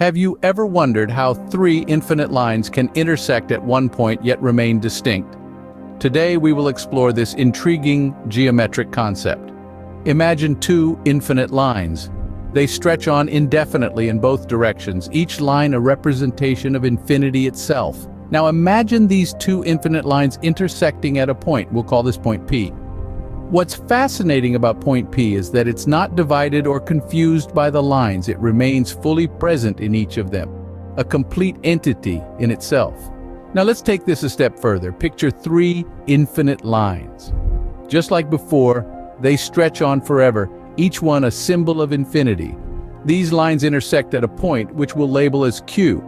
Have you ever wondered how three infinite lines can intersect at one point yet remain distinct? Today we will explore this intriguing geometric concept. Imagine two infinite lines. They stretch on indefinitely in both directions, each line a representation of infinity itself. Now imagine these two infinite lines intersecting at a point. We'll call this point P. What's fascinating about point P is that it's not divided or confused by the lines. It remains fully present in each of them, a complete entity in itself. Now let's take this a step further. Picture three infinite lines. Just like before, they stretch on forever, each one a symbol of infinity. These lines intersect at a point which we'll label as Q.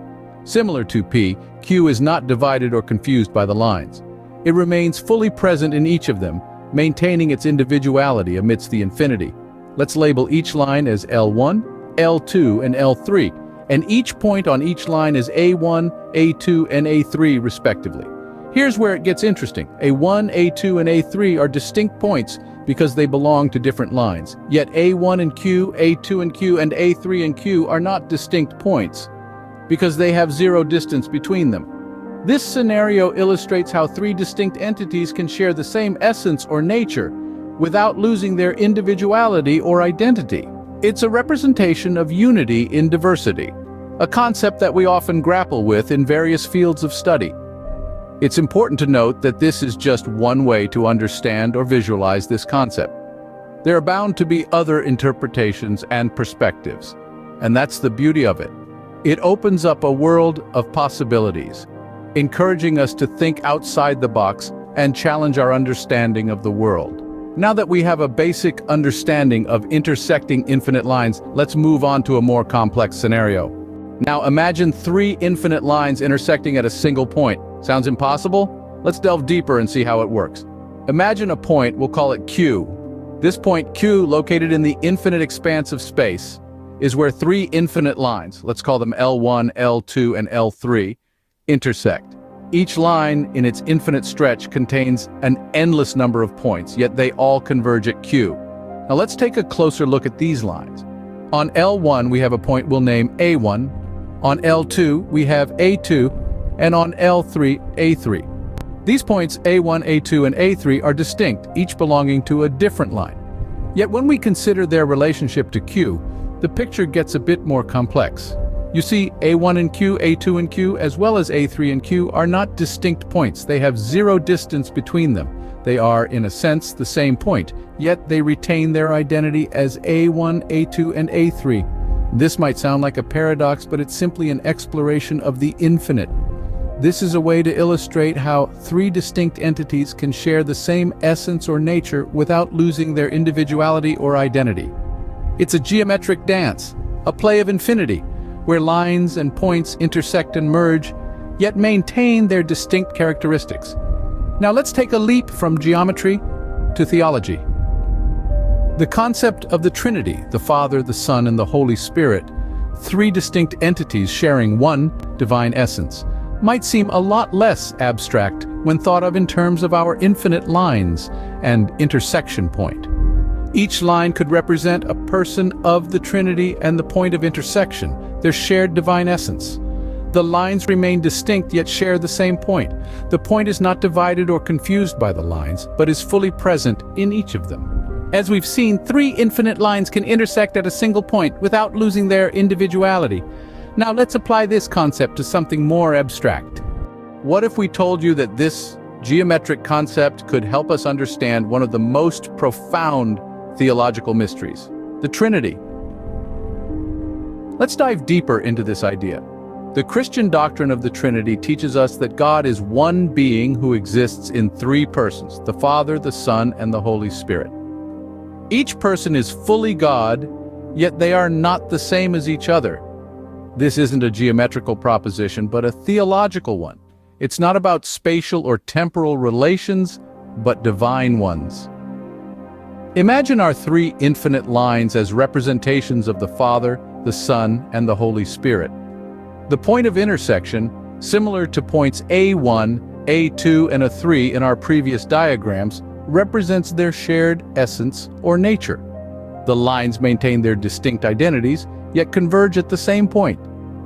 Similar to P, Q is not divided or confused by the lines. It remains fully present in each of them, maintaining its individuality amidst the infinity. Let's label each line as L1, L2, and L3, and each point on each line is A1, A2, and A3 respectively. Here's where it gets interesting. A1, A2, and A3 are distinct points because they belong to different lines. Yet A1 and Q, A2 and Q, and A3 and Q are not distinct points because they have zero distance between them. This scenario illustrates how three distinct entities can share the same essence or nature without losing their individuality or identity. It's a representation of unity in diversity, a concept that we often grapple with in various fields of study. It's important to note that this is just one way to understand or visualize this concept. There are bound to be other interpretations and perspectives, and that's the beauty of it. It opens up a world of possibilities, encouraging us to think outside the box and challenge our understanding of the world. Now that we have a basic understanding of intersecting infinite lines, let's move on to a more complex scenario. Now imagine three infinite lines intersecting at a single point. Sounds impossible? Let's delve deeper and see how it works. Imagine a point, we'll call it Q. This point Q, located in the infinite expanse of space, is where three infinite lines, let's call them L1, L2, and L3, intersect. Each line in its infinite stretch contains an endless number of points, yet they all converge at Q. Now let's take a closer look at these lines. On L1 we have a point we'll name A1, on L2 we have A2, and on L3, A3. These points A1, A2, and A3 are distinct, each belonging to a different line. Yet when we consider their relationship to Q, the picture gets a bit more complex. You see, A1 and Q, A2 and Q, as well as A3 and Q are not distinct points. They have zero distance between them. They are, in a sense, the same point, yet they retain their identity as A1, A2, and A3. This might sound like a paradox, but it's simply an exploration of the infinite. This is a way to illustrate how three distinct entities can share the same essence or nature without losing their individuality or identity. It's a geometric dance, a play of infinity, where lines and points intersect and merge, yet maintain their distinct characteristics. Now let's take a leap from geometry to theology. The concept of the Trinity, the Father, the Son, and the Holy Spirit, three distinct entities sharing one divine essence, might seem a lot less abstract when thought of in terms of our infinite lines and intersection point. Each line could represent a person of the Trinity and the point of intersection, their shared divine essence. The lines remain distinct yet share the same point. The point is not divided or confused by the lines, but is fully present in each of them. As we've seen, three infinite lines can intersect at a single point without losing their individuality. Now let's apply this concept to something more abstract. What if we told you that this geometric concept could help us understand one of the most profound theological mysteries, the Trinity? Let's dive deeper into this idea. The Christian doctrine of the Trinity teaches us that God is one being who exists in three persons, the Father, the Son, and the Holy Spirit. Each person is fully God, yet they are not the same as each other. This isn't a geometrical proposition, but a theological one. It's not about spatial or temporal relations, but divine ones. Imagine our three infinite lines as representations of the Father, the Son, and the Holy Spirit. The point of intersection, similar to points A1, A2, and A3 in our previous diagrams, represents their shared essence or nature. The lines maintain their distinct identities, yet converge at the same point.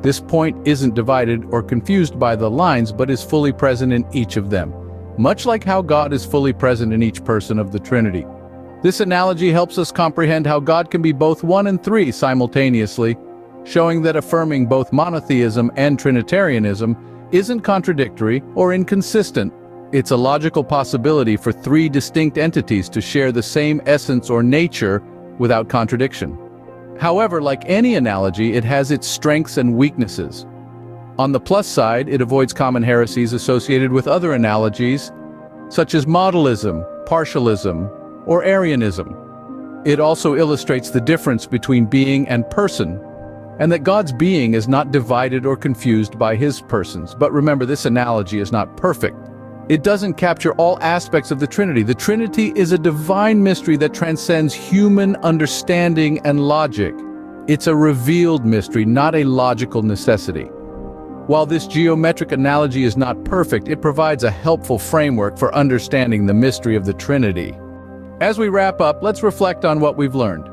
This point isn't divided or confused by the lines, but is fully present in each of them, much like how God is fully present in each person of the Trinity. This analogy helps us comprehend how God can be both one and three simultaneously, showing that affirming both monotheism and Trinitarianism isn't contradictory or inconsistent. It's a logical possibility for three distinct entities to share the same essence or nature without contradiction. However, like any analogy, it has its strengths and weaknesses. On the plus side, it avoids common heresies associated with other analogies, such as modalism, partialism, or Arianism. It also illustrates the difference between being and person, and that God's being is not divided or confused by his persons. But remember, this analogy is not perfect. It doesn't capture all aspects of the Trinity. The Trinity is a divine mystery that transcends human understanding and logic. It's a revealed mystery, not a logical necessity. While this geometric analogy is not perfect, it provides a helpful framework for understanding the mystery of the Trinity. As we wrap up, let's reflect on what we've learned.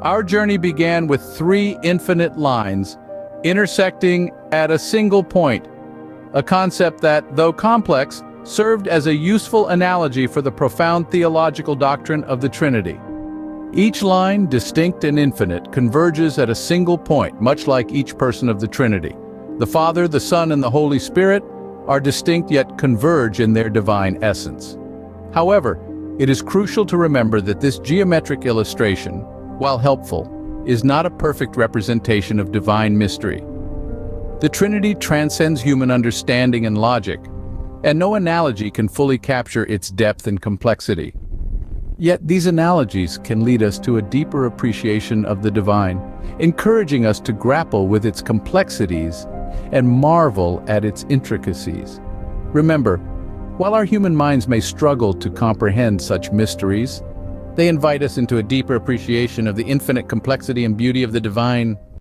Our journey began with three infinite lines intersecting at a single point, a concept that, though complex, served as a useful analogy for the profound theological doctrine of the Trinity. Each line, distinct and infinite, converges at a single point, much like each person of the Trinity. The Father, the Son, and the Holy Spirit are distinct yet converge in their divine essence. However, it is crucial to remember that this geometric illustration, while helpful, is not a perfect representation of divine mystery. The Trinity transcends human understanding and logic, and no analogy can fully capture its depth and complexity. Yet these analogies can lead us to a deeper appreciation of the divine, encouraging us to grapple with its complexities and marvel at its intricacies. Remember, while our human minds may struggle to comprehend such mysteries, they invite us into a deeper appreciation of the infinite complexity and beauty of the divine.